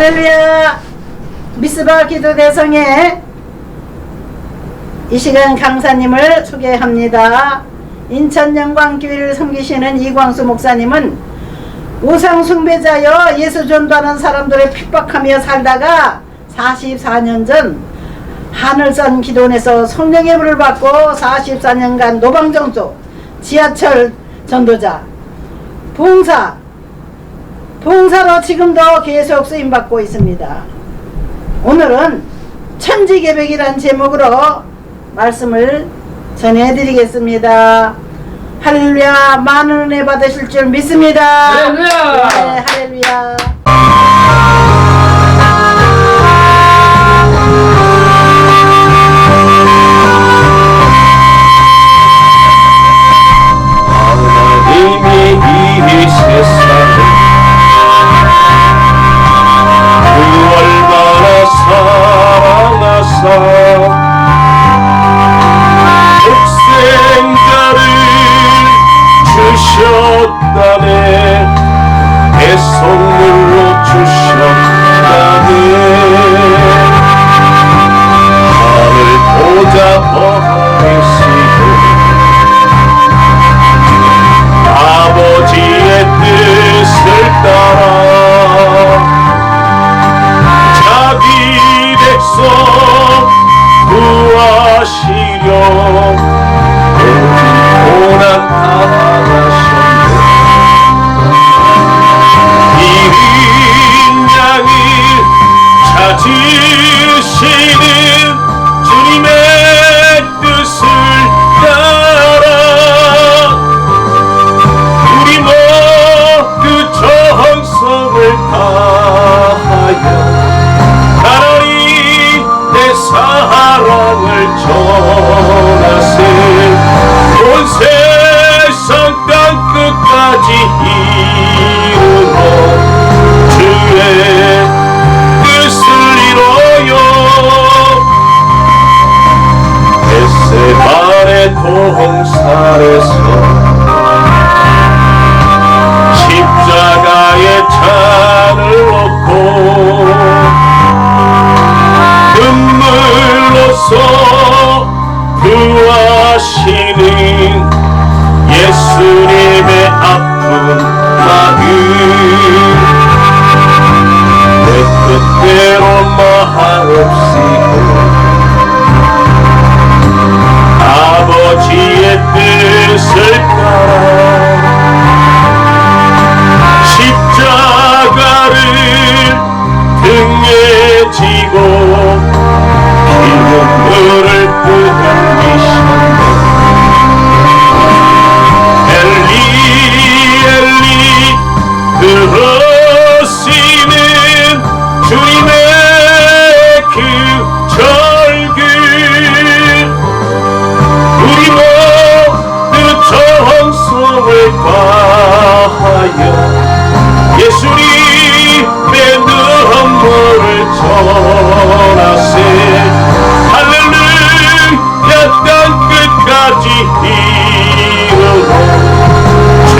할렐루야. 미스바 기도 대성에 이 시간 강사님을 소개합니다. 인천 영광교회를 섬기시는 이광수 목사님은 우상 숭배자여 예수 전도하는 사람들의 핍박하며 살다가 44년 전 하늘산 기도원에서 성령의 불을 받고 44년간 노방전도 지하철 전도자 봉사로 지금도 계속 쓰임받고 있습니다. 오늘은 천지개벽이란 제목으로 말씀을 전해드리겠습니다. 할렐루야. 많은 은혜 받으실 줄 믿습니다. 할렐루야. 네, 할렐루야. 하나님이 이 세상을 얼마나 사랑하사 독생자를 주셨다네. 배송물로 주셨다네. 하늘 보좌 버리시고 아버지의 뜻을 따라 자기 백성 구하시려 고난 당하셨네. 이른 양을 찾으시는 주님의 뜻을 따라 우리 모두 정성을 다하여 하나님 내 사랑을 전하세. 온 세상 땅 끝까지 이루어 주의 뜻을 이루어 겟세마네 동산에서 십자가의 잔을 놓고 눈물로써 구하시는 예수님의 아픈 마음 내 뜻대로 마옵시고 아버지의 뜻을 따라 십자가를 등에 지고 눈물을 흘리시네. 엘리 엘리 들으시는 주님의 그 절규 우리 모두 정성을 다하여 예수님의 눈물을 전하세. 할렐루야. 땅 끝까지 이루어 주의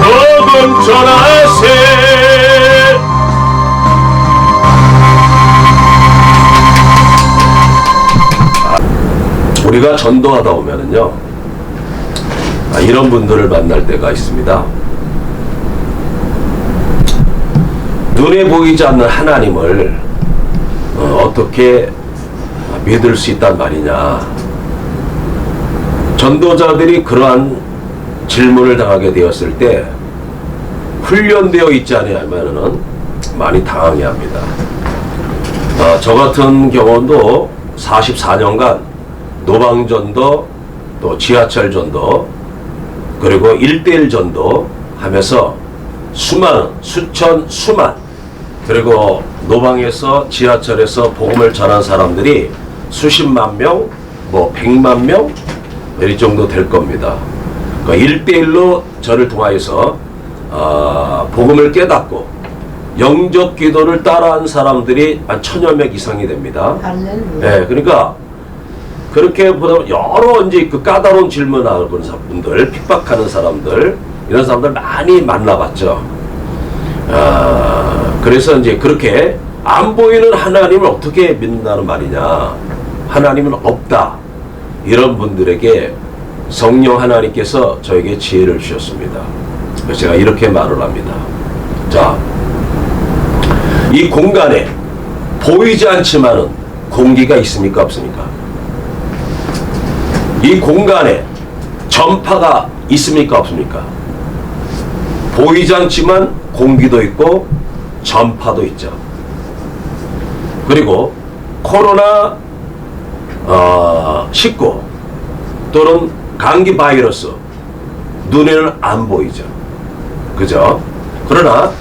복음 전하세. 우리가 전도하다 보면은요 이런 분들을 만날 때가 있습니다. 눈에 보이지 않는 하나님을 어떻게 믿을 수 있단 말이냐. 전도자들이 그러한 질문을 당하게 되었을 때 훈련되어 있지 않으면은 많이 당하게 합니다. 저 같은 경우도 44년간 노방전도 또 지하철 전도 그리고 1:1 전도 하면서 수만 그리고 노방에서 지하철에서 복음을 전한 사람들이 수십만 명, 뭐 100만 명 이 정도 될 겁니다. 그러니까 1:1로 저를 통하여서 복음을 깨닫고 영접 기도를 따라한 사람들이 한 1000여 명 이상이 됩니다. 할렐루야. 네, 그러니까 그렇게 보다 여러 이제 그 까다로운 질문하는 분들, 핍박하는 사람들, 이런 사람들 많이 만나봤죠. 그래서 이제 그렇게 안 보이는 하나님을 어떻게 믿는다는 말이냐. 하나님은 없다. 이런 분들에게 성령 하나님께서 저에게 지혜를 주셨습니다. 그래서 제가 이렇게 말을 합니다. 자, 이 공간에 보이지 않지만은 공기가 있습니까? 없습니까? 이 공간에 전파가 있습니까? 없습니까? 보이지 않지만 공기도 있고 전파도 있죠. 그리고 코로나 19 또는 감기 바이러스 눈에는 안 보이죠. 그죠? 그러나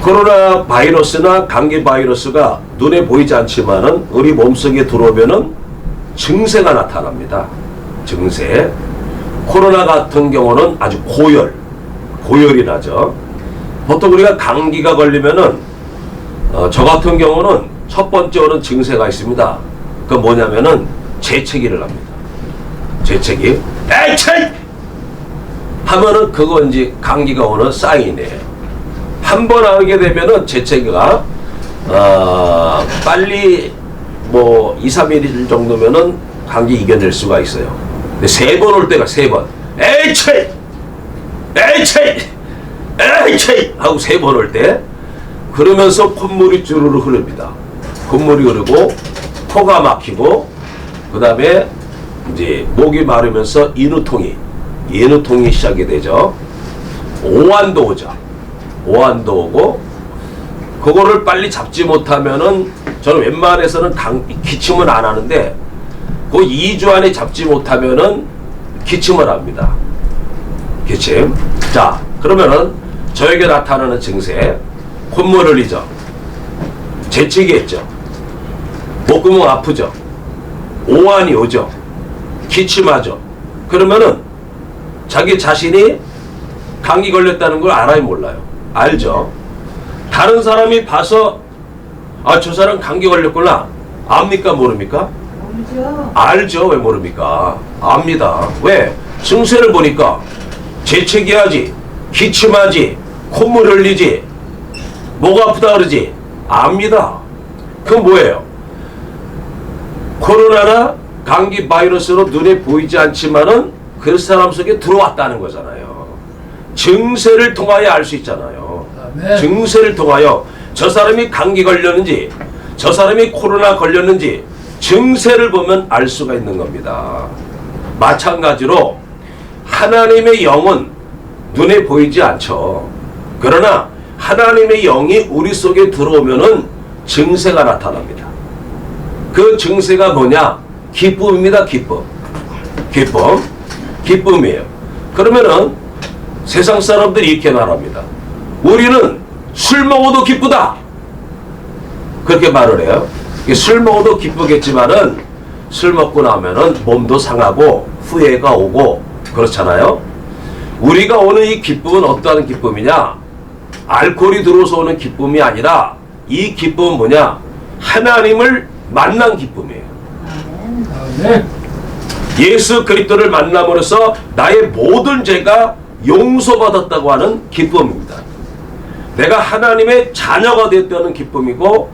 코로나 바이러스나 감기 바이러스가 눈에 보이지 않지만은 우리 몸속에 들어오면은 증세가 나타납니다. 증세. 코로나 같은 경우는 아주 고열이 나죠. 보통 우리가 감기가 걸리면은 저 같은 경우는 첫 번째 오는 증세가 있습니다. 그 뭐냐면은 재채기를 합니다. 재채기. 에이차이! 하면은 그거 이제 감기가 오는 사인이에요. 한 번 하게 되면은 재채기가 빨리 뭐 2, 3일 정도면은 감기 이겨낼 수가 있어요. 근데 3번 올 때가 3번. 에이차이! 에이차이! 에이차이! 하고 3번 올 때 그러면서 콧물이 주르르 흐릅니다. 콧물이 흐르고 코가 막히고 그 다음에 이제 목이 마르면서 인후통이 시작이 되죠. 오한도 오죠. 오한도 오고 그거를 빨리 잡지 못하면은 저는 웬만해서는 기침은 안 하는데 그 2주 안에 잡지 못하면은 기침을 합니다. 기침. 자, 그러면은 저에게 나타나는 증세, 콧물 흘리죠. 재채기 했죠. 목구멍 아프죠. 오한이 오죠. 기침하죠. 그러면은 자기 자신이 감기 걸렸다는 걸 알아요, 몰라요? 알죠. 다른 사람이 봐서 저 사람 감기 걸렸구나. 압니까, 모릅니까? 모르죠. 알죠. 왜 모릅니까? 압니다. 왜? 증세를 보니까 재채기하지, 기침하지, 콧물 흘리지, 목 아프다 그러지. 압니다. 그건 뭐예요? 코로나나 감기 바이러스로 눈에 보이지 않지만은 그 사람 속에 들어왔다는 거잖아요. 증세를 통하여 알 수 있잖아요. 네. 증세를 통하여 저 사람이 감기 걸렸는지 저 사람이 코로나 걸렸는지 증세를 보면 알 수가 있는 겁니다. 마찬가지로 하나님의 영은 눈에 보이지 않죠. 그러나 하나님의 영이 우리 속에 들어오면은 증세가 나타납니다. 그 증세가 뭐냐? 기쁨입니다. 기쁨이에요. 그러면은 세상 사람들이 이렇게 말합니다. 우리는 술 먹어도 기쁘다. 그렇게 말을 해요. 술 먹어도 기쁘겠지만은 술 먹고 나면은 몸도 상하고 후회가 오고 그렇잖아요. 우리가 오는 이 기쁨은 어떠한 기쁨이냐? 알코올이 들어서 오는 기쁨이 아니라 이 기쁨은 뭐냐? 하나님을 만난 기쁨이에요. 네. 예수 그리스도를 만남으로써 나의 모든 죄가 용서받았다고 하는 기쁨입니다. 내가 하나님의 자녀가 됐다는 기쁨이고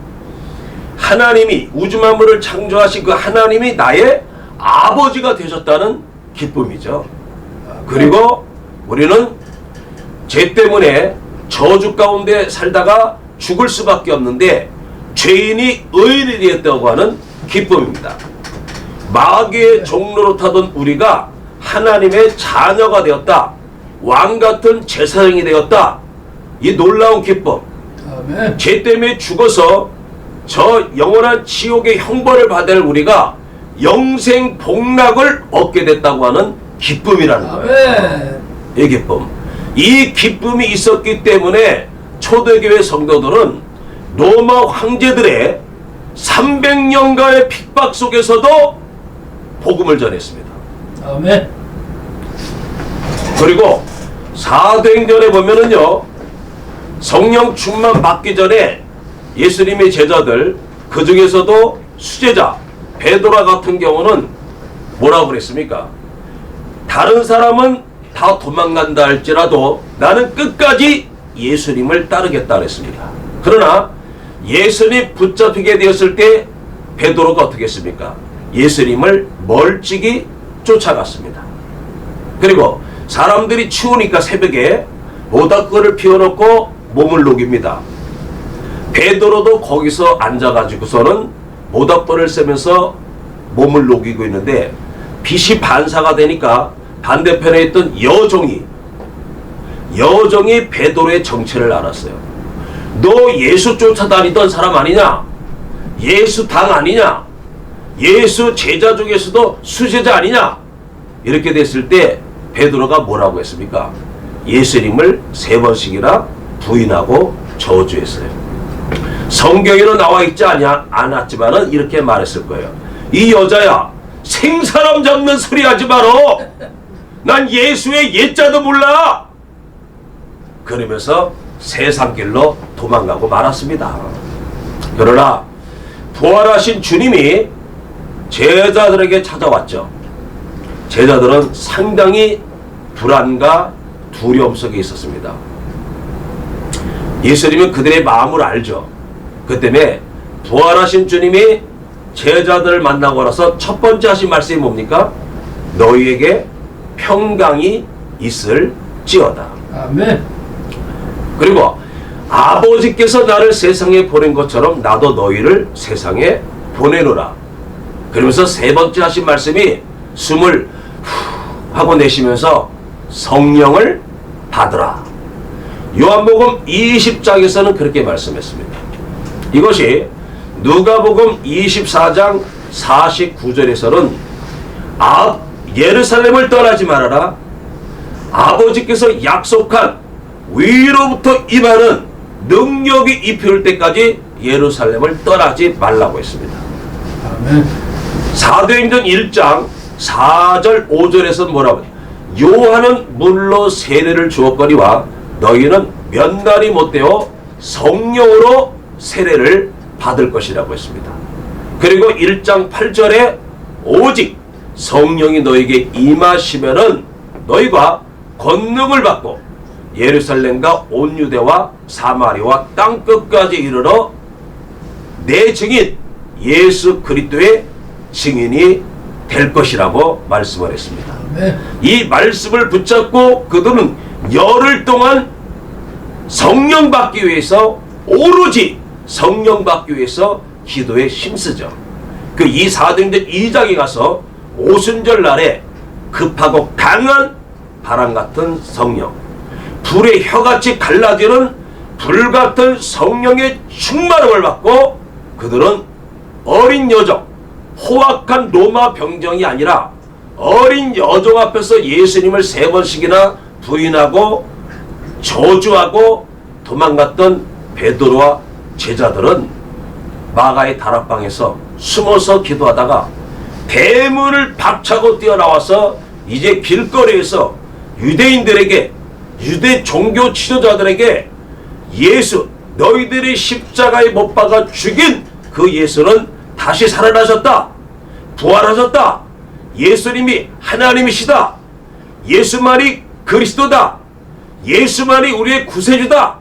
하나님이 우주 만물을 창조하신 그 하나님이 나의 아버지가 되셨다는 기쁨이죠. 그리고 우리는 죄 때문에 저주 가운데 살다가 죽을 수밖에 없는데 죄인이 의인이 되었다고 하는 기쁨입니다. 마귀의 종로로 타던 우리가 하나님의 자녀가 되었다. 왕같은 제사장이 되었다. 이 놀라운 기쁨. 아멘. 죄 때문에 죽어서 저 영원한 지옥의 형벌을 받을 우리가 영생 복락을 얻게 됐다고 하는 기쁨이라는 거예요. 아멘. 이 기쁨. 이 기쁨이 있었기 때문에 초대교회 성도들은 로마 황제들의 300년간의 핍박 속에서도 복음을 전했습니다. 아멘. 그리고 사도행전에 보면은요, 성령 충만 받기 전에 예수님의 제자들, 그 중에서도 수제자 베드로 같은 경우는 뭐라고 그랬습니까? 다른 사람은 다 도망간다 할지라도 나는 끝까지 예수님을 따르겠다 그랬습니다. 그러나 예수님 붙잡히게 되었을 때 베드로가 어떻게 했습니까? 예수님을 멀찍이 쫓아갔습니다. 그리고 사람들이 추우니까 새벽에 모닥불을 피워놓고 몸을 녹입니다. 베드로도 거기서 앉아가지고서는 모닥불을 쐬면서 몸을 녹이고 있는데 빛이 반사가 되니까 반대편에 있던 여종이 베드로의 정체를 알았어요. 너 예수 쫓아다니던 사람 아니냐? 예수 당 아니냐? 예수 제자 중에서도 수제자 아니냐? 이렇게 됐을 때 베드로가 뭐라고 했습니까? 예수님을 3번씩이나 부인하고 저주했어요. 성경에는 나와 있지 않았지만은 이렇게 말했을 거예요. 이 여자야, 생사람 잡는 소리 하지 마라. 난 예수의 예자도 몰라. 그러면서 세상길로 도망가고 말았습니다. 그러나 부활하신 주님이 제자들에게 찾아왔죠. 제자들은 상당히 불안과 두려움 속에 있었습니다. 예수님은 그들의 마음을 알죠. 그 때문에 부활하신 주님이 제자들을 만나고 나서 첫 번째 하신 말씀이 뭡니까? 너희에게 평강이 있을지어다. 아멘. 그리고 아버지께서 나를 세상에 보낸 것처럼 나도 너희를 세상에 보내노라. 그러면서 3번째 하신 말씀이 숨을 후 하고 내쉬면서 성령을 받으라. 요한복음 20장에서는 그렇게 말씀했습니다. 이것이 누가복음 24장 49절에서는 예루살렘을 떠나지 말아라. 아버지께서 약속한 위로부터 임하는 능력이 입혀올 때까지 예루살렘을 떠나지 말라고 했습니다. 아멘. 사도행전 1장 4절 5절에서는 뭐라고 해요? 요한은 물로 세례를 주었거니와 너희는 몇 날이 못되어 성령으로 세례를 받을 것이라고 했습니다. 그리고 1장 8절에 오직 성령이 너에게 임하시면은 너희가 권능을 받고 예루살렘과 온 유대와 사마리아와 땅끝까지 이르러 내 증인 예수 그리스도의 증인이 될 것이라고 말씀을 했습니다. 아멘. 이 말씀을 붙잡고 그들은 열흘 동안 성령 받기 위해서 오로지 성령 받기 위해서 기도에 힘쓰죠. 그 이 사도행전 2장에 가서 오순절 날에 급하고 강한 바람 같은 성령, 불의 혀같이 갈라지는 불같은 성령의 충만함을 받고 그들은 어린 여종, 호악한 로마 병정이 아니라 어린 여종 앞에서 예수님을 3번씩이나 부인하고 저주하고 도망갔던 베드로와 제자들은 마가의 다락방에서 숨어서 기도하다가 대문을 박차고 뛰어나와서 이제 길거리에서 유대인들에게, 유대 종교 지도자들에게 예수, 너희들이 십자가에 못 박아 죽인 그 예수는 다시 살아나셨다. 부활하셨다. 예수님이 하나님이시다. 예수만이 그리스도다. 예수만이 우리의 구세주다.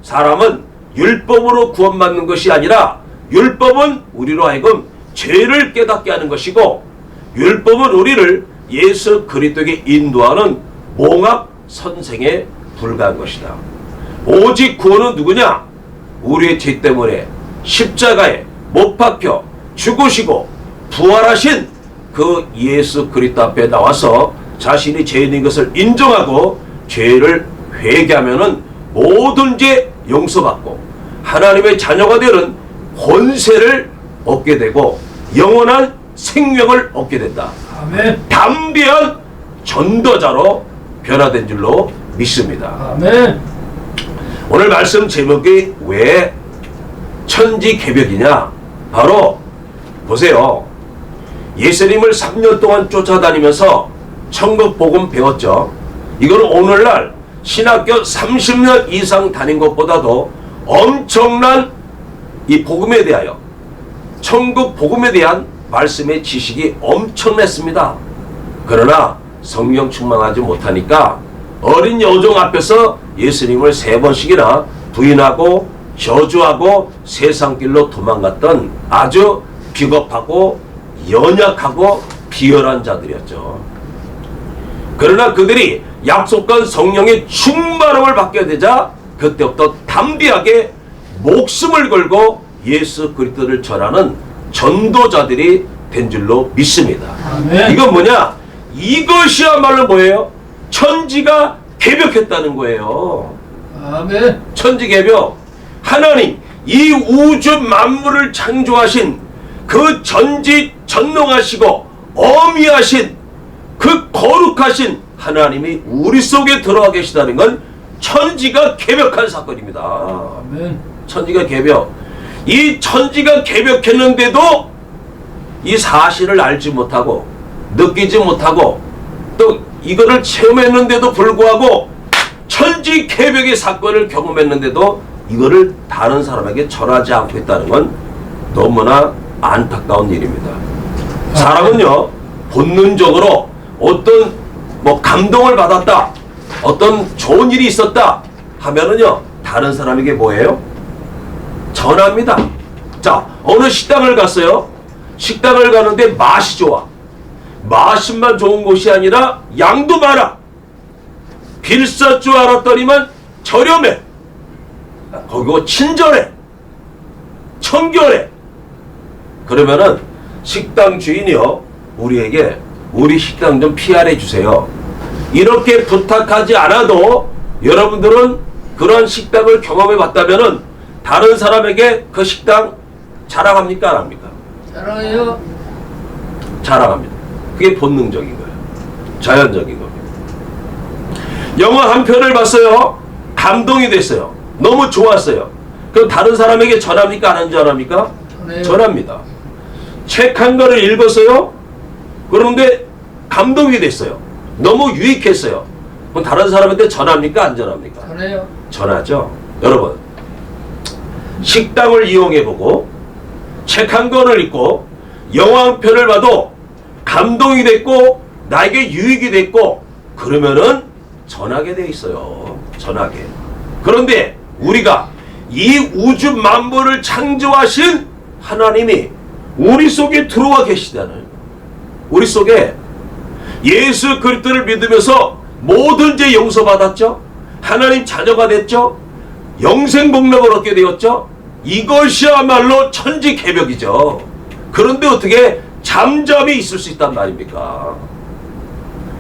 사람은 율법으로 구원받는 것이 아니라 율법은 우리로 하여금 죄를 깨닫게 하는 것이고 율법은 우리를 예수 그리스도에게 인도하는 몽학 선생에 불과한 것이다. 오직 구원은 누구냐? 우리의 죄 때문에 십자가에 못 박혀 죽으시고 부활하신 그 예수 그리스도 앞에 나와서 자신이 죄인인 것을 인정하고 죄를 회개하면은 모든 죄 용서받고 하나님의 자녀가 되는 권세를 얻게 되고 영원한 생명을 얻게 된다. 아멘. 담대한 전도자로 변화된 줄로 믿습니다. 아멘. 오늘 말씀 제목이 왜 천지개벽이냐? 바로 보세요. 예수님을 3년 동안 쫓아다니면서 천국 복음 배웠죠. 이거는 오늘날 신학교 30년 이상 다닌 것보다도 엄청난 이 복음에 대하여 천국 복음에 대한 말씀의 지식이 엄청났습니다. 그러나 성령 충만하지 못하니까 어린 여종 앞에서 예수님을 3번씩이나 부인하고 저주하고 세상길로 도망갔던 아주 비겁하고 연약하고 비열한 자들이었죠. 그러나 그들이 약속한 성령의 충만함을 받게 되자 그때부터 담대하게 목숨을 걸고 예수 그리스도를 전하는 전도자들이 된 줄로 믿습니다. 아멘. 이건 뭐냐? 이것이야말로 뭐예요? 천지가 개벽했다는 거예요. 아멘. 천지개벽. 하나님 이 우주 만물을 창조하신 그 전지전능하시고 어미하신 그 거룩하신 하나님이 우리 속에 들어와 계시다는 건 천지가 개벽한 사건입니다. 아멘. 천지가 개벽. 이 천지가 개벽했는데도 이 사실을 알지 못하고 느끼지 못하고 또 이거를 체험했는데도 불구하고 천지 개벽의 사건을 경험했는데도 이거를 다른 사람에게 전하지 않고 있다는 건 너무나 안타까운 일입니다. 사람은요 본능적으로 어떤 감동을 받았다, 어떤 좋은 일이 있었다 하면은요 다른 사람에게 뭐예요? 전합니다. 자, 어느 식당을 갔어요. 식당을 가는데 맛이 좋아. 맛만 좋은 곳이 아니라 양도 많아. 비쌀 줄 알았더니만 저렴해. 거기고 친절해. 청결해. 그러면은 식당 주인이요 우리에게 우리 식당 좀 PR해 주세요. 이렇게 부탁하지 않아도 여러분들은 그런 식당을 경험해 봤다면은 다른 사람에게 그 식당 자랑합니까 안 합니까? 사랑해요. 자랑합니다. 그게 본능적인 거예요. 자연적인 겁니다. 영화 한 편을 봤어요. 감동이 됐어요. 너무 좋았어요. 그럼 다른 사람에게 전합니까 안 전합니까? 전해요. 전합니다. 책 한 권을 읽었어요. 그런데 감동이 됐어요. 너무 유익했어요. 그럼 다른 사람한테 전합니까 안 전합니까? 전해요. 전하죠. 여러분 식당을 이용해보고 책 한 권을 읽고 영화 한 편을 봐도 감동이 됐고 나에게 유익이 됐고 그러면은 전하게 돼 있어요. 전하게. 그런데 우리가 이 우주 만물을 창조하신 하나님이 우리 속에 들어와 계시다는, 우리 속에 예수 그리스도를 믿으면서 모든 죄 용서받았죠. 하나님 자녀가 됐죠. 영생 복락을 얻게 되었죠. 이것이야말로 천지개벽이죠. 그런데 어떻게 잠잠히 있을 수 있단 말입니까?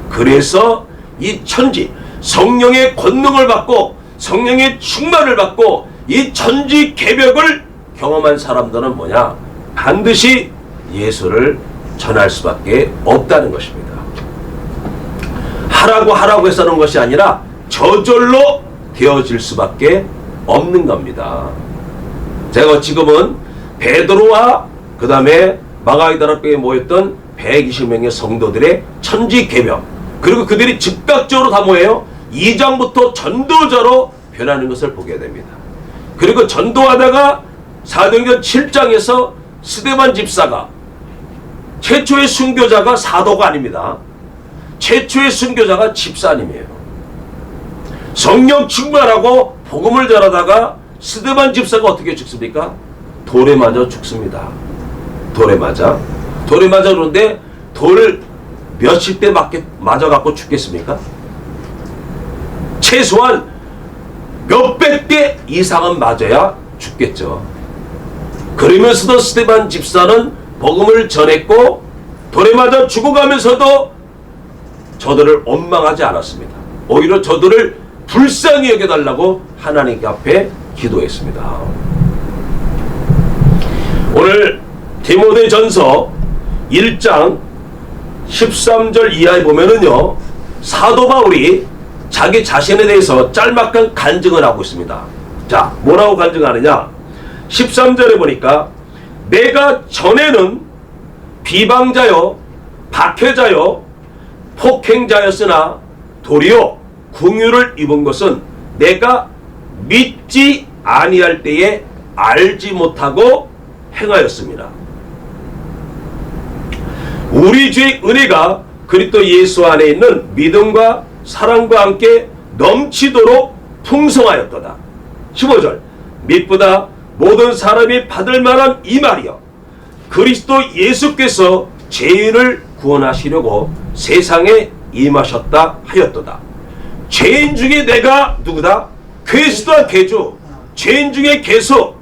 그래서 이 천지 성령의 권능을 받고 성령의 충만을 받고 이 천지개벽을 경험한 사람들은 뭐냐? 반드시 예수를 전할 수밖에 없다는 것입니다. 하라고 해서는 것이 아니라 저절로 되어질 수밖에 없는 겁니다. 제가 지금은 베드로와 그 다음에 마가이다락교에 모였던 120명의 성도들의 천지개벽, 그리고 그들이 즉각적으로 다 뭐예요? 2장부터 전도자로 변하는 것을 보게 됩니다. 그리고 전도하다가 사도행전 7장에서 스데반 집사가 최초의 순교자가 사도가 아닙니다. 최초의 순교자가 집사님이에요. 성령 충만하고 복음을 전하다가 스데반 집사가 어떻게 죽습니까? 돌에 맞아 죽습니다. 돌에 맞아 그런데 돌 몇십 대 맞아갖고 죽겠습니까? 최소한 몇백 대 이상은 맞아야 죽겠죠. 그러면서도 스데반 집사는 복음을 전했고 돌에 맞아 죽어가면서도 저들을 원망하지 않았습니다. 오히려 저들을 불쌍히 여겨달라고 하나님 앞에 기도했습니다. 오늘 디모데전서 1장 13절 이하에 보면은요, 사도 바울이 자기 자신에 대해서 짤막한 간증을 하고 있습니다. 자, 뭐라고 간증하느냐? 13절에 보니까 내가 전에는 비방자요 박해자요 폭행자였으나 도리어 궁유를 입은 것은 내가 믿지 아니할 때에 알지 못하고 행하였습니다. 우리 주의 은혜가 그리스도 예수 안에 있는 믿음과 사랑과 함께 넘치도록 풍성하였도다. 15절 mit보다 모든 사람이 받을 만한 이 말이여 그리스도 예수께서 죄인을 구원하시려고 세상에 임하셨다 하였도다. 죄인 중에 내가 누구다? 괴수다. 괴주. 죄인 중에 괴수.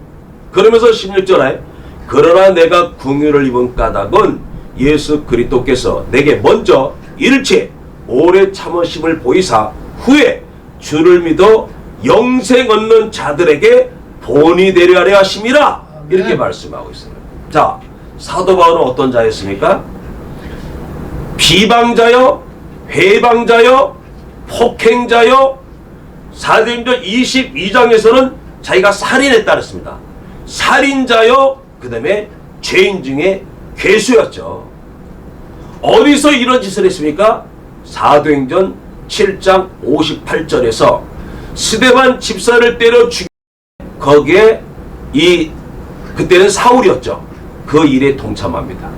그러면서 16절에 그러나 내가 긍휼을 입은 까닭은 예수 그리스도께서 내게 먼저 일체 오래 참으심을 보이사 후에 주를 믿어 영생 얻는 자들에게 본이 되려 하려 하심이라. 이렇게 말씀하고 있어요. 자, 사도 바울은 어떤 자였습니까? 비방자요, 회방자요, 폭행자요. 사도행전 22장에서는 자기가 살인했다 그랬습니다. 살인자요, 그 다음에 죄인 중에 괴수였죠. 어디서 이런 짓을 했습니까? 사도행전 7장 58절에서 스데반 집사를 때려 죽인 거기에 그때는 사울이었죠. 그 일에 동참합니다.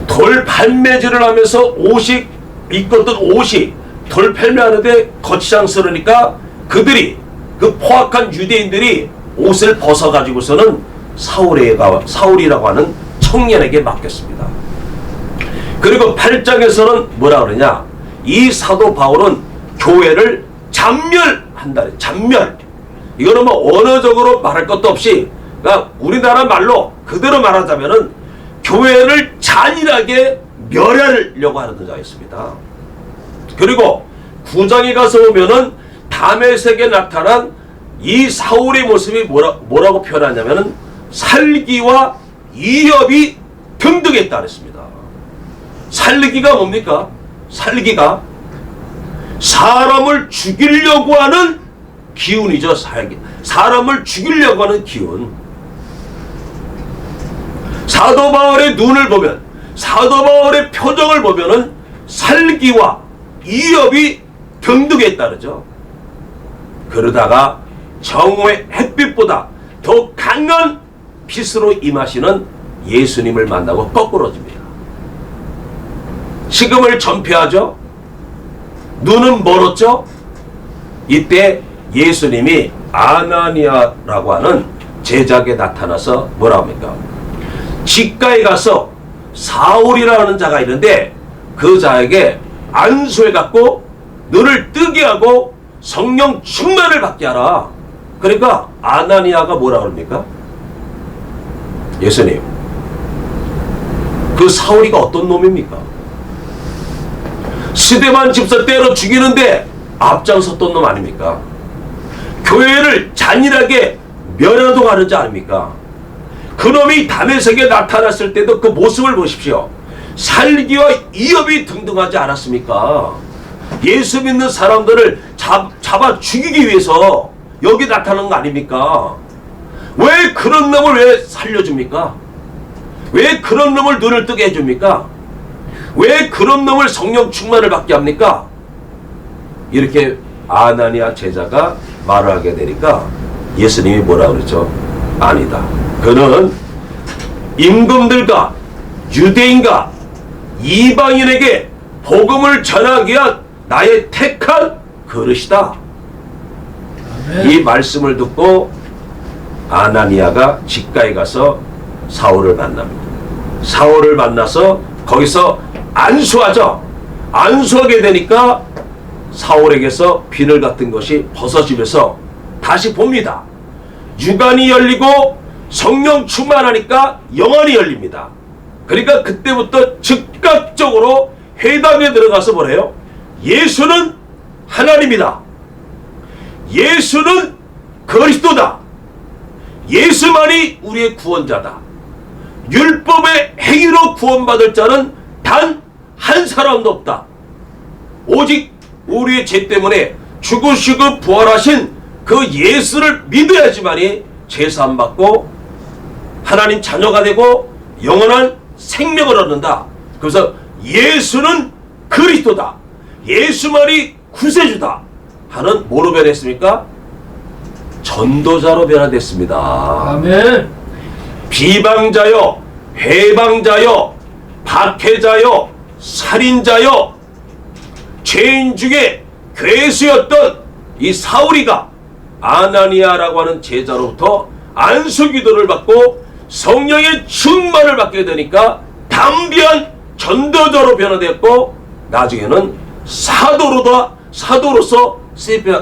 돌 팔매질을 하면서 옷이 입었던 옷이 돌 팔매하는데 거치장스러우니까 그들이 그 포악한 유대인들이 옷을 벗어가지고서는 사울이라고 하는 청년에게 맡겼습니다. 그리고 8장에서는 뭐라 그러냐? 이 사도 바울은 교회를 잔멸한다. 잔멸. 이거는 뭐 언어적으로 말할 것도 없이, 그러니까 우리나라 말로 그대로 말하자면은 교회를 잔인하게 멸하려고 하는 자였습니다. 그리고 9장에 가서 보면은 다메섹에 나타난 이 사울의 모습이 뭐라고 표현하냐면은 살기와 이협이 등등했다 그랬습니다. 살기가 뭡니까? 살기가 사람을 죽이려고 하는 기운이죠. 사람을 죽이려고 하는 기운. 사도 바울의 눈을 보면, 사도 바울의 표정을 보면은 살기와 이협이 등등에 따르죠. 그러다가 정오의 햇빛보다 더 강한 빛으로 임하시는 예수님을 만나고 거꾸러집니다. 식음을 전폐하죠. 눈은 멀었죠. 이때 예수님이 아나니아라고 하는 제자에게 나타나서 뭐라 합니까? 집가에 가서 사울이라는 자가 있는데 그 자에게 안수해갖고 너를 뜨게 하고 성령 충만을 받게 하라. 그러니까 아나니아가 뭐라 그럽니까? 예수님, 그 사울이가 어떤 놈입니까? 스데반 집사 때려 죽이는데 앞장섰던 놈 아닙니까? 교회를 잔인하게 멸하도록 하는 자 아닙니까? 그놈이 다메섹에 나타났을 때도 그 모습을 보십시오. 살기와 이협이 등등하지 않았습니까? 예수 믿는 사람들을 잡아 죽이기 위해서 여기 나타난 거 아닙니까? 왜 그런 놈을 왜 살려줍니까? 왜 그런 놈을 눈을 뜨게 해줍니까? 왜 그런 놈을 성령 충만을 받게 합니까? 이렇게 아나니아 제자가 말을 하게 되니까 예수님이 뭐라 그랬죠? 아니다. 그는 임금들과 유대인과 이방인에게 복음을 전하기 위한 나의 택한 그릇이다. 아멘. 이 말씀을 듣고 아나니아가 집가에 가서 사울을 만납니다. 사울을 만나서 거기서 안수하죠. 안수하게 되니까 사울에게서 비늘 같은 것이 벗어지면서 다시 봅니다. 육안이 열리고 성령 충만하니까 영안이 열립니다. 그러니까 그때부터 즉각적으로 회당에 들어가서 뭐래요? 예수는 하나님이다. 예수는 그리스도다. 예수만이 우리의 구원자다. 율법의 행위로 구원받을 자는 단 한 사람도 없다. 오직 우리의 죄 때문에 죽으시고 부활하신 그 예수를 믿어야지만이 제사함 받고 하나님 자녀가 되고 영원한 생명을 얻는다. 그래서 예수는 그리스도다. 예수만이 구세주다. 하는 뭐로 변했습니까? 전도자로 변화됐습니다. 아멘. 비방자요, 회방자요, 박해자요, 살인자요, 죄인 중에 괴수였던 이 사울이가 아나니아라고 하는 제자로부터 안수기도를 받고 성령의 충만을 받게 되니까 담대한 전도자로 변화되었고 나중에는 사도로서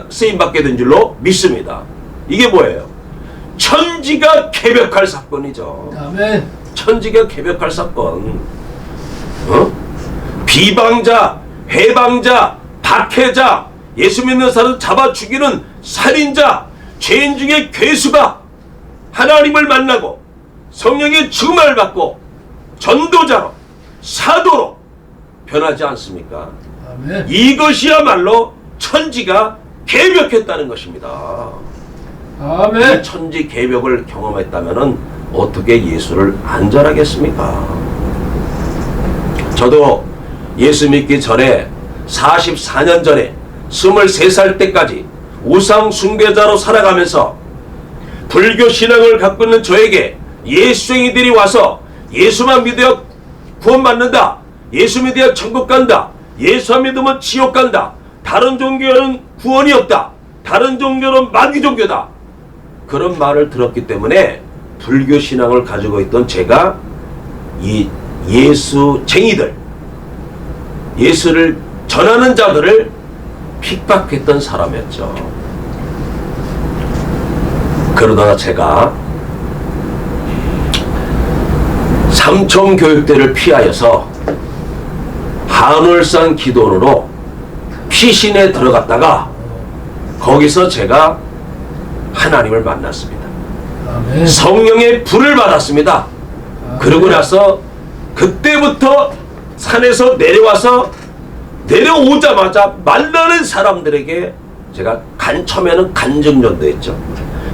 쓰임받게 된 줄로 믿습니다. 이게 뭐예요? 천지가 개벽할 사건이죠. 아멘. 천지가 개벽할 사건. 비방자, 해방자, 박해자, 예수 믿는 사람 잡아 죽이는 살인자, 죄인 중에 괴수가 하나님을 만나고 성령의 충만을 받고 전도자로 사도로 변하지 않습니까? 아멘. 이것이야말로 천지가 개벽했다는 것입니다. 아멘. 이 천지 개벽을 경험했다면 어떻게 예수를 안전하겠습니까? 저도 예수 믿기 전에 44년 전에 23살 때까지 우상 숭배자로 살아가면서 불교 신앙을 갖고 있는 저에게 예수쟁이들이 와서 예수만 믿어야 구원받는다, 예수 믿어야 천국 간다, 예수 안 믿으면 지옥 간다, 다른 종교는 구원이 없다, 다른 종교는 마귀 종교다, 그런 말을 들었기 때문에 불교 신앙을 가지고 있던 제가 이 예수쟁이들, 예수를 전하는 자들을 핍박했던 사람이었죠. 그러다가 제가 삼重교육대를 피하여서 한울산 기도원으로 피신에 들어갔다가 거기서 제가 하나님을 만났습니다. 아멘. 성령의 불을 받았습니다. 그러고 나서 그때부터 산에서 내려오자마자 만나는 사람들에게 제가 처음에는 간증전도했죠.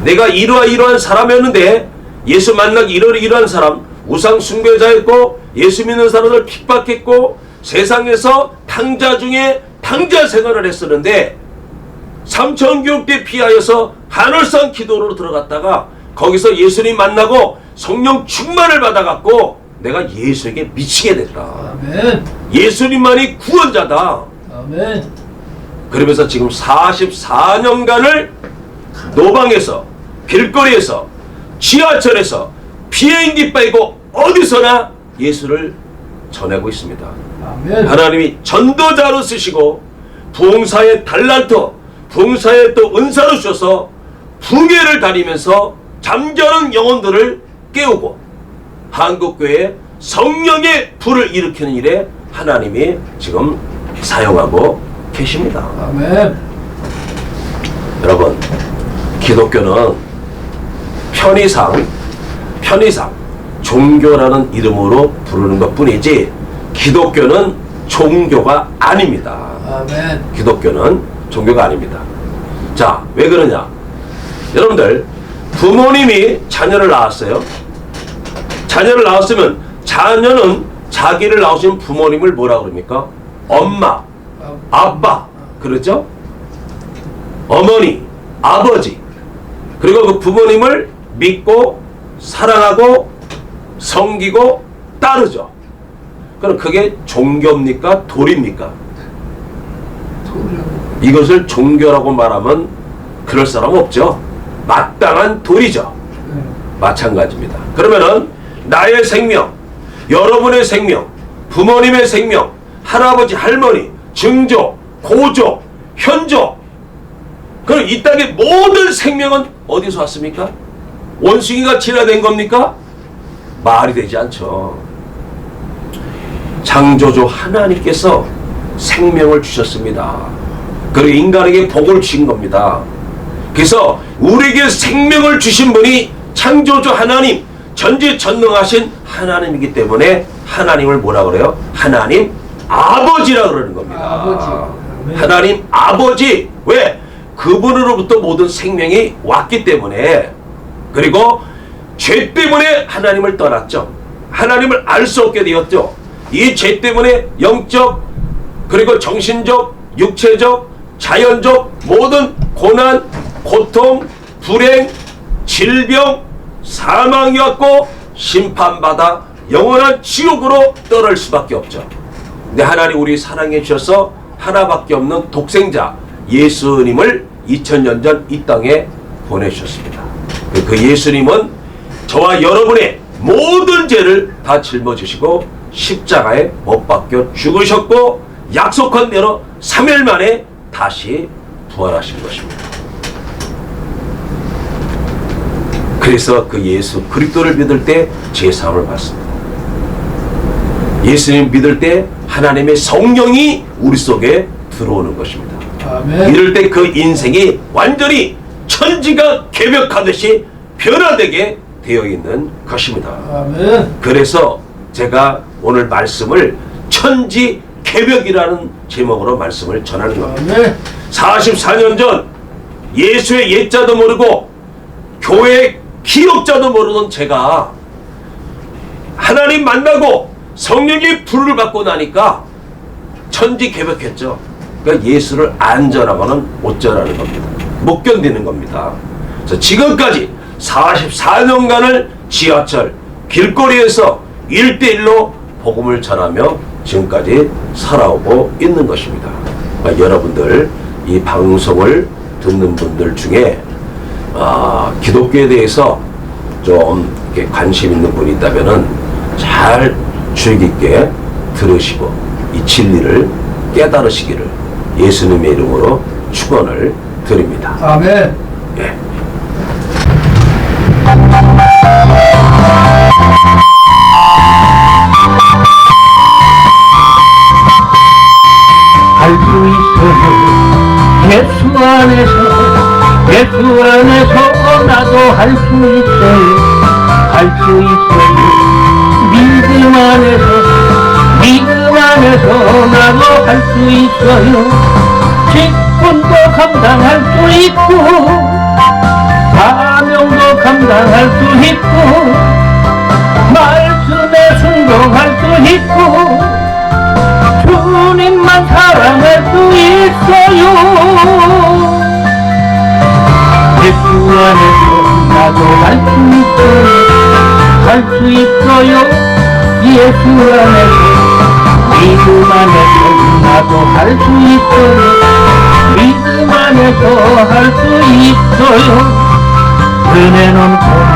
내가 이러한 사람이었는데 예수 만나기 이러한 사람, 우상 숭배자였고 예수 믿는 사람을 핍박했고 세상에서 탕자 중에 탕자 생활을 했었는데 삼천교육대 피하여서 한울산 기도로 들어갔다가 거기서 예수님 만나고 성령 충만을 받아갖고 내가 예수에게 미치게 됐다. 아멘. 예수님만이 구원자다. 아멘. 그러면서 지금 44년간을 노방에서, 길거리에서, 지하철에서, 비행기 빼고 어디서나 예수를 전하고 있습니다. 아멘. 하나님이 전도자로 쓰시고 부흥사의 달란트, 부흥사의 또 은사로 주셔서 풍예를 다니면서 잠자는 영혼들을 깨우고 한국교회에 성령의 불을 일으키는 일에 하나님이 지금 사용하고 계십니다. 아멘. 여러분, 기독교는 편의상 종교라는 이름으로 부르는 것 뿐이지 기독교는 종교가 아닙니다. 아멘. 기독교는 종교가 아닙니다. 자, 왜 그러냐? 여러분들, 부모님이 자녀를 낳았어요. 자녀를 낳았으면 자녀는 자기를 낳으신 부모님을 뭐라 그럽니까? 엄마, 아빠, 그렇죠? 어머니, 아버지. 그리고 그 부모님을 믿고 사랑하고 섬기고 따르죠. 그럼 그게 종교입니까? 도리입니까? 이것을 종교라고 말하면 그럴 사람 없죠. 마땅한 도리죠. 마찬가지입니다. 그러면은 나의 생명, 여러분의 생명, 부모님의 생명, 할아버지, 할머니, 증조, 고조, 현조, 그럼 이 땅의 모든 생명은 어디서 왔습니까? 원숭이가 진화된 겁니까? 말이 되지 않죠. 창조주 하나님께서 생명을 주셨습니다. 그리고 인간에게 복을 주신 겁니다. 그래서 우리에게 생명을 주신 분이 창조주 하나님, 전지전능하신 하나님이기 때문에 하나님을 뭐라 그래요? 하나님 아버지라 그러는 겁니다. 아버지. 하나님 아버지. 왜? 그분으로부터 모든 생명이 왔기 때문에. 그리고 죄 때문에 하나님을 떠났죠. 하나님을 알 수 없게 되었죠. 이 죄 때문에 영적, 그리고 정신적, 육체적, 자연적 모든 고난, 고통, 불행, 질병, 사망이 왔고 심판받아 영원한 지옥으로 떠날 수밖에 없죠. 근데 하나님 우리 사랑해 주셔서 하나밖에 없는 독생자 예수님을 2000년 전 이 땅에 보내주셨습니다. 그 예수님은 저와 여러분의 모든 죄를 다 짊어지시고 십자가에 못 박혀 죽으셨고 약속한 대로 3일 만에 다시 부활하신 것입니다. 그래서 그 예수 그리스도를 믿을 때 죄사함을 받습니다. 예수님 믿을 때 하나님의 성령이 우리 속에 들어오는 것입니다. 아멘. 이럴 때 그 인생이 완전히 천지가 개벽하듯이 변화되게 되어 있는 것입니다. 아멘. 그래서 제가 오늘 말씀을 천지 개벽이라는 제목으로 말씀을 전하는 겁니다. 아멘. 44년 전 예수의 옛자도 모르고 교회 기억자도 모르던 제가 하나님 만나고 성령의 불을 받고 나니까 천지 개벽했죠. 그러니까 예수를 안 전하고는 못 전하는 겁니다. 못 견디는 겁니다. 그래서 지금까지 44년간을 지하철 길거리에서 1대1로 복음을 전하며 지금까지 살아오고 있는 것입니다. 그러니까 여러분들 이 방송을 듣는 분들 중에 기독교에 대해서 좀 이렇게 관심 있는 분이 있다면은 잘 주의 깊게 들으시고 이 진리를 깨달으시기를 예수님의 이름으로 축원을 드립니다. 아멘. 예. 할 수 있어요. 예수 안에서 나도 할 수 있어요. 할 수 있어요. 믿음 안에서 나도 할 수 있어요. 직분도 감당할 수 있고 사명도 감당할 수 있고 말씀에 순종할 수 있고 주님만 사랑할 수 있어요. 예수 안에서 나도 할 수 있어요. 할 수 있어요. 예수 안에서 믿음 안에서 나도 할 수 있어요. 믿음 안에서 할 수 있어요. 은혜 넘쳐요.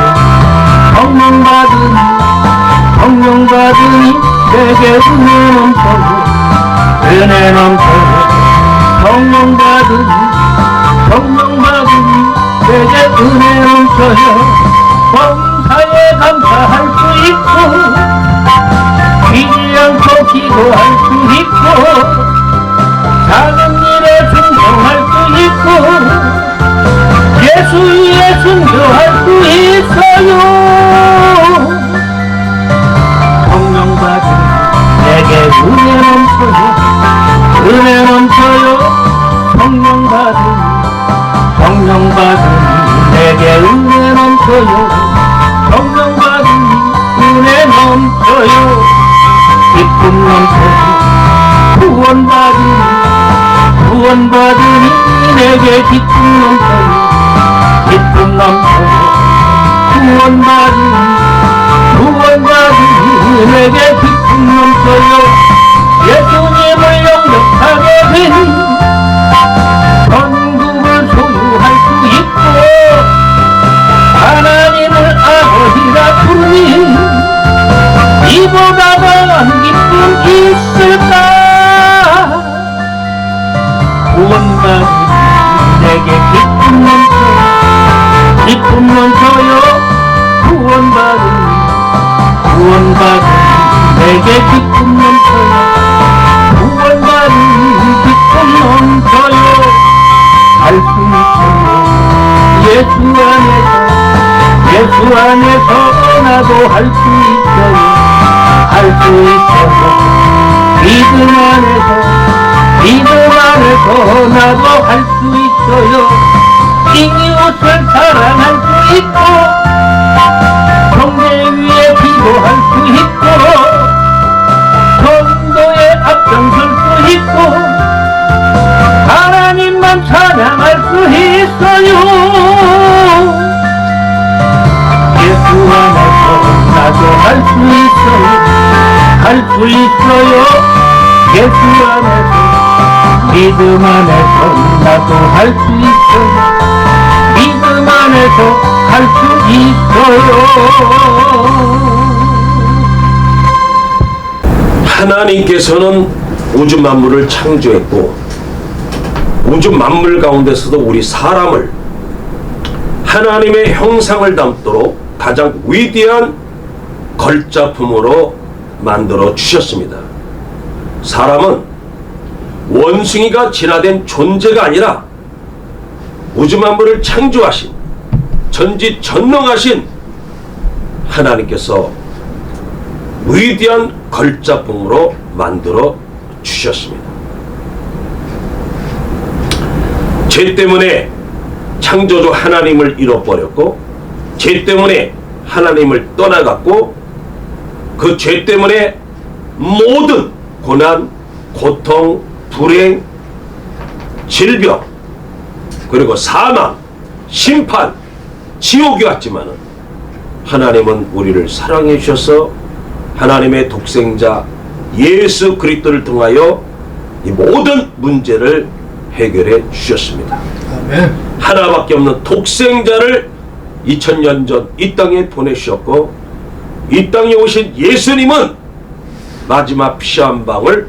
성령 받으니 내게 은혜 넘쳐요. 은혜 넘쳐요. 성령 받으니 내게 은혜 넘쳐요. 범사에 감사할 수 있고 쉬지 않고 기도할 수 있고 작은 일에 순종할 수 있고 예수 위에 순교할 수 있어요. 성령 받으니 내게 은혜 넘쳐요. 은혜 넘쳐요. 성령 받으니 내게 은혜 넘쳐요. 성령 받으니 은혜 넘쳐요. 기쁨 넘쳐요. 구원받으니 내게 기쁨 넘쳐요. 기쁨 넘쳐요. 구원받으니 내게 기쁨 넘쳐요. 예수님을 영접하게 되니 천국을 소유할 수 있고 하나님을 아버지라 부르니 이보다 더한 기쁨 있을까. 구원받으니 내게 기쁨 넘쳐요. 구원받으니 내게 기쁨 넘쳐요. 구원받으니 기쁨 넘쳐요. 할 수 있어요. 예수 안에서 나도 할 수 있어요. 할 수 있어요. 믿음 안에서 나도 할 수 있어요. 이웃을 사랑할 수 있고 경제 위에 기도할 수 있고 전도에 앞장설 수 있고 하나님만 찬양할 수 있어요. 예수 안에서 나도 할 수 있어요. 할 수 있어요. 예수 안에서 믿음 안에서 나도 할 수 있어요. 통해서 갈 수 있어요. 하나님께서는 우주 만물을 창조했고 우주 만물 가운데서도 우리 사람을 하나님의 형상을 담도록 가장 위대한 걸작품으로 만들어 주셨습니다. 사람은 원숭이가 진화된 존재가 아니라 우주 만물을 창조하신 전지전능하신 하나님께서 위대한 걸작품으로 만들어 주셨습니다. 죄 때문에 창조주 하나님을 잃어버렸고 죄 때문에 하나님을 떠나갔고 그 죄 때문에 모든 고난, 고통, 불행, 질병 그리고 사망, 심판, 지옥이 왔지만은 하나님은 우리를 사랑해 주셔서 하나님의 독생자 예수 그리스도를 통하여 이 모든 문제를 해결해 주셨습니다. 아멘. 하나밖에 없는 독생자를 2000년 전 이 땅에 보내주셨고 이 땅에 오신 예수님은 마지막 피 한 방울,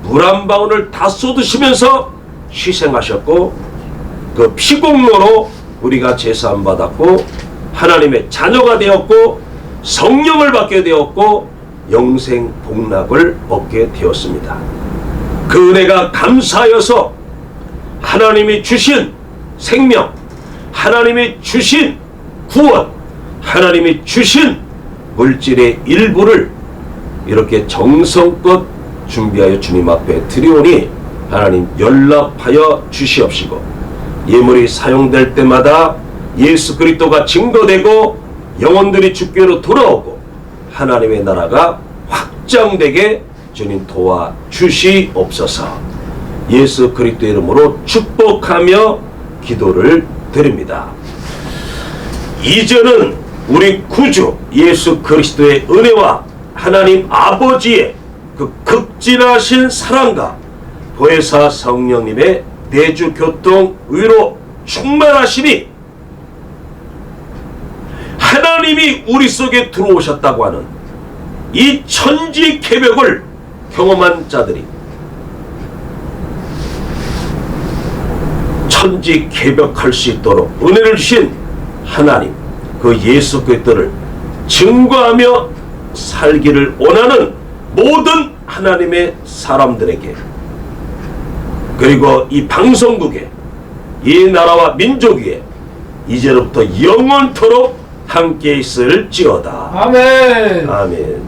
물 한 방울을 다 쏟으시면서 희생하셨고 그 피공로로 우리가 제사함 받았고 하나님의 자녀가 되었고 성령을 받게 되었고 영생 복락을 얻게 되었습니다. 그 은혜가 감사하여서 하나님이 주신 생명, 하나님이 주신 구원, 하나님이 주신 물질의 일부를 이렇게 정성껏 준비하여 주님 앞에 드리오니 하나님 연락하여 주시옵시고 예물이 사용될 때마다 예수 그리스도가 증거되고 영혼들이 주께로 돌아오고 하나님의 나라가 확장되게 주님 도와주시옵소서. 예수 그리스도 이름으로 축복하며 기도를 드립니다. 이제는 우리 구주 예수 그리스도의 은혜와 하나님 아버지의 그 극진하신 사랑과 보혜사 성령님의 내주 교통 의로 충만하심이 하나님이 우리 속에 들어오셨다고 하는 이 천지 개벽을 경험한 자들이 천지 개벽할 수 있도록 은혜를 주신 하나님 그 예수 그리스도를 증거하며 살기를 원하는 모든 하나님의 사람들에게 그리고 이 방송국에 이 나라와 민족 위에 이제로부터 영원토록 함께 있을지어다. 아멘. 아멘.